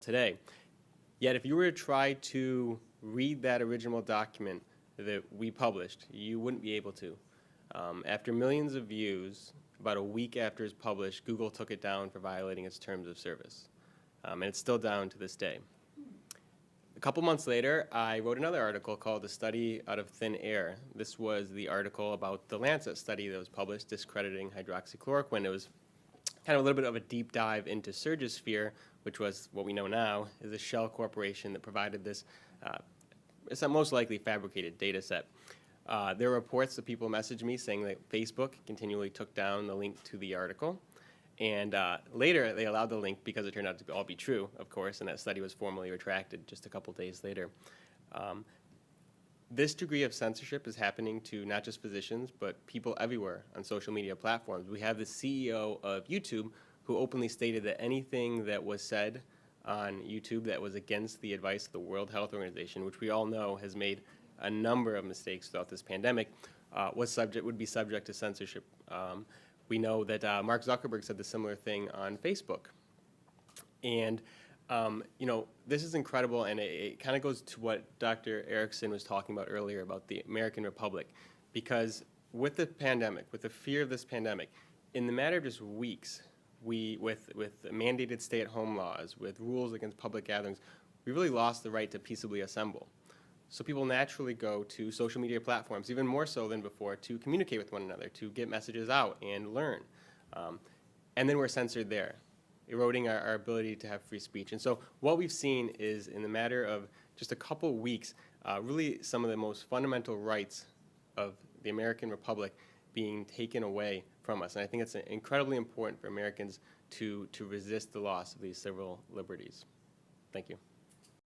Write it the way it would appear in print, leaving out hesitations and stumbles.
today. Yet if you were to try to read that original document that we published, you wouldn't be able to. After millions of views, about a week after it's published, Google took it down for violating its terms of service. And it's still down to this day. A couple months later, I wrote another article called "The Study Out of Thin Air." This was the article about the Lancet study that was published discrediting hydroxychloroquine. It was kind of a little bit of a deep dive into Surgisphere, which was what we know now is a shell corporation that provided this it's a most likely fabricated data set. There were reports that people messaged me saying that Facebook continually took down the link to the article. And later, they allowed the link because it turned out to all be true, of course, and that study was formally retracted just a couple days later. This degree of censorship is happening to not just physicians, but people everywhere on social media platforms. We have the CEO of YouTube who openly stated that anything that was said on YouTube that was against the advice of the World Health Organization, which we all know has made a number of mistakes throughout this pandemic, would be subject to censorship. We know that Mark Zuckerberg said the similar thing on Facebook. And you know, this is incredible, and it kind of goes to what Dr. Erickson was talking about earlier about the American Republic. Because with the pandemic, with the fear of this pandemic, in the matter of just weeks, with mandated stay-at-home laws, with rules against public gatherings, we really lost the right to peaceably assemble. So people naturally go to social media platforms, even more so than before, to communicate with one another, to get messages out and learn. And then we're censored there, eroding our ability to have free speech. And so what we've seen is, in the matter of just a couple weeks, really some of the most fundamental rights of the American Republic being taken away from us. And I think it's incredibly important for Americans to resist the loss of these civil liberties. Thank you.